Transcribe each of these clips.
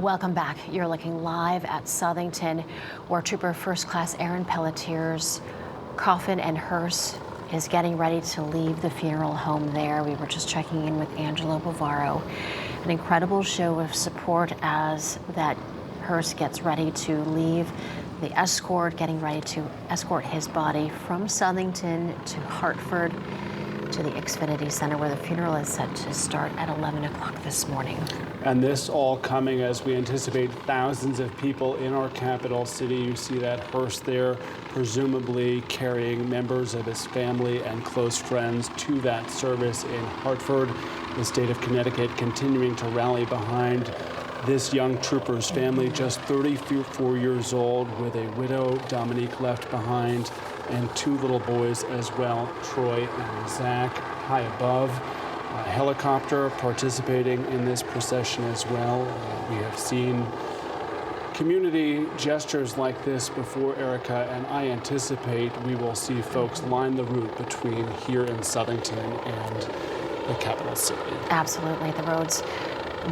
Welcome back. You're looking live at Southington, where Trooper First Class Aaron Pelletier's coffin and hearse is getting ready to leave the funeral home there. We were just checking in with Angelo Bavaro. An incredible show of support as that hearse gets ready to leave. The escort getting ready to escort his body from Southington to Hartford to the Xfinity Center, where the funeral is set to start at 11 o'clock this morning. And this all coming as we anticipate thousands of people in our capital city. You see that hearse there, presumably carrying members of his family and close friends to that service in Hartford. The state of Connecticut continuing to rally behind this young trooper's family, just 34 years old, with a widow, Dominique, left behind, and two little boys as well, Troy and Zach, high above. A helicopter participating in this procession as well. We have seen community gestures like this before, Erica, and I anticipate we will see folks line the route between here in Southington and the capital city. Absolutely. The roads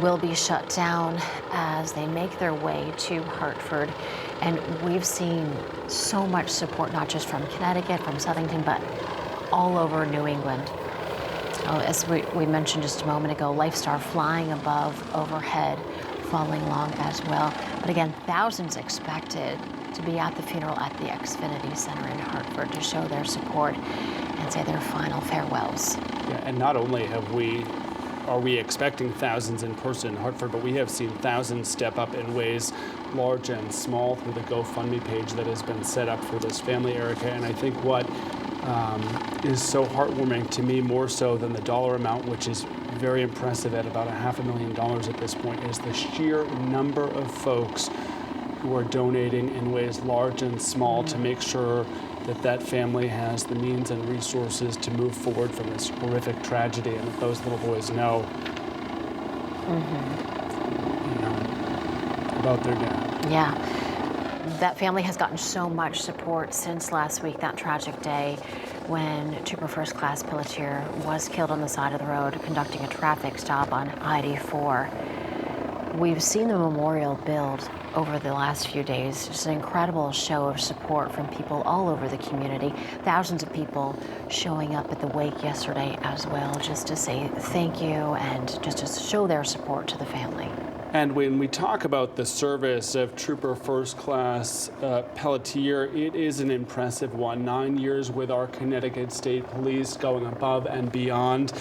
will be shut down as they make their way to Hartford. And we've seen so much support, not just from Connecticut, from Southington, but all over New England. As we mentioned just a moment ago, LifeStar flying above, overhead, following along as well. But again, thousands expected to be at the funeral at the Xfinity Center in Hartford to show their support and say their final farewells. Yeah, and not only are we expecting thousands in person in Hartford, but we have seen thousands step up in ways large and small through the GoFundMe page that has been set up for this family, Erica. And I think what is so heartwarming to me, more so than the dollar amount, which is very impressive at about $500,000 at this point, is the sheer number of folks who are donating in ways large and small to make sure that that family has the means and resources to move forward from this horrific tragedy, and that those little boys know, about their dad. Yeah. That family has gotten so much support since last week, that tragic day when Trooper First Class Pelletier was killed on the side of the road conducting a traffic stop on I-84. We've seen the memorial build over the last few days. Just an incredible show of support from people all over the community. Thousands of people showing up at the wake yesterday as well, just to say thank you and just to show their support to the family. And when we talk about the service of Trooper First Class Pelletier, it is an impressive one. 9 years with our Connecticut State Police, going above and beyond,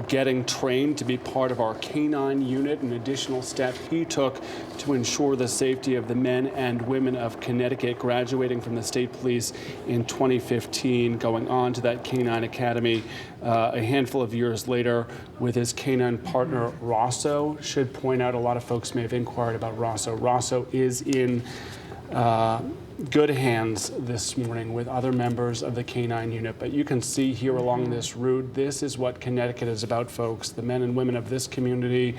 getting trained to be part of our K-9 unit, an additional step he took to ensure the safety of the men and women of Connecticut, graduating from the State Police in 2015, going on to that K-9 Academy a handful of years later with his K-9 partner, Rosso. Should point out, a lot of folks may have inquired about Rosso. Rosso is in good hands this morning with other members of the K-9 unit. But you can see here along this route, this is what Connecticut is about, folks. The men and women of this community,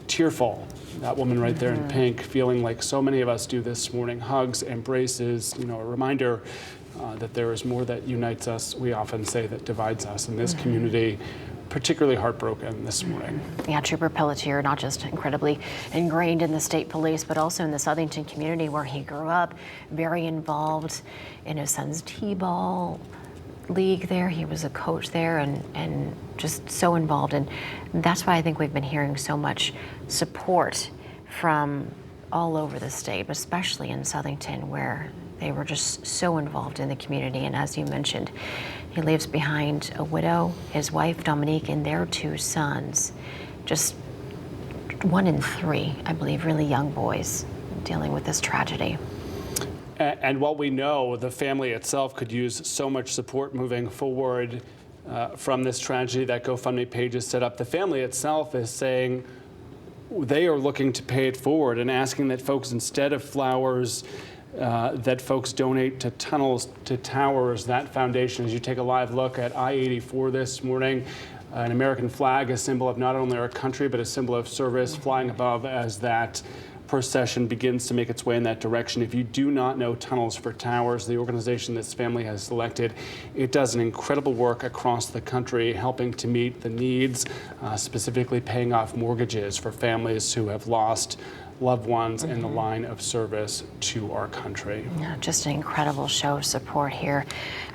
tearful. That woman right there in pink, feeling like so many of us do this morning. Hugs, embraces, a reminder that there is more that unites us. We often say that divides us in this community. Particularly heartbroken this morning. Yeah, Trooper Pelletier, not just incredibly ingrained in the state police, but also in the Southington community where he grew up, very involved in his son's T-ball league there. He was a coach there and just so involved. And that's why I think we've been hearing so much support from all over the state, especially in Southington, where they were just so involved in the community. And as you mentioned, he leaves behind a widow, his wife, Dominique, and their two sons. Just 1 in 3, I believe, really young boys dealing with this tragedy. And what we know, the family itself could use so much support moving forward from this tragedy. That GoFundMe page is set up. The family itself is saying they are looking to pay it forward and asking that folks, instead of flowers, that folks donate to Tunnels to Towers, that foundation. As you take a live look at I-84 this morning, an American flag, a symbol of not only our country, but a symbol of service, flying above as that procession begins to make its way in that direction. If you do not know Tunnels for Towers, the organization this family has selected, it does an incredible work across the country, helping to meet the needs, specifically paying off mortgages for families who have lost loved ones in the line of service to our country. Yeah, just an incredible show of support here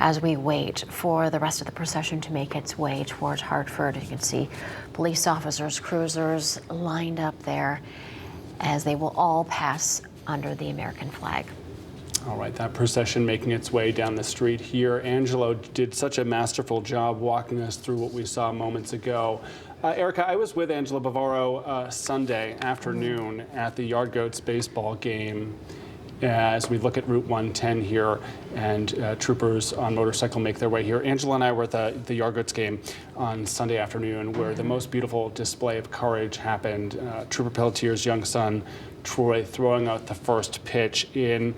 as we wait for the rest of the procession to make its way towards Hartford. You can see police officers, cruisers lined up there as they will all pass under the American flag. All right, that procession making its way down the street here. Angelo did such a masterful job walking us through what we saw moments ago. Erica, I was with Angelo Bavaro Sunday afternoon at the Yard Goats baseball game as we look at Route 110 here, and troopers on motorcycle make their way here. Angela and I were at the Yard Goats game on Sunday afternoon, where the most beautiful display of courage happened. Trooper Pelletier's young son, Troy, throwing out the first pitch in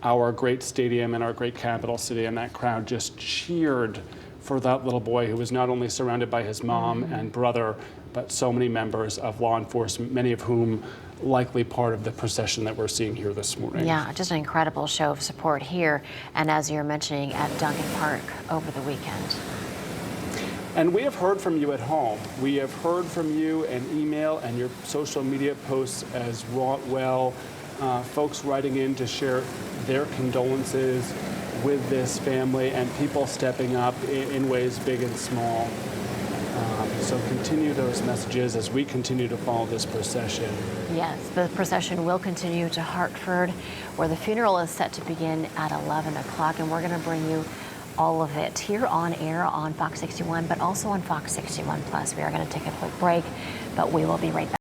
our great stadium in our great capital city, and that crowd just cheered for that little boy who was not only surrounded by his mom and brother, but so many members of law enforcement, many of whom likely part of the procession that we're seeing here this morning. Yeah, just an incredible show of support here, and as you're mentioning, at Duncan Park over the weekend. And we have heard from you at home. We have heard from you in email and your social media posts as well. Folks writing in to share their condolences with this family, and people stepping up in ways big and small. So continue those messages as we continue to follow this procession. Yes, the procession will continue to Hartford, where the funeral is set to begin at 11 o'clock, and we're going to bring you all of it here on air on Fox 61, but also on Fox 61 Plus. We are going to take a quick break, but we will be right back.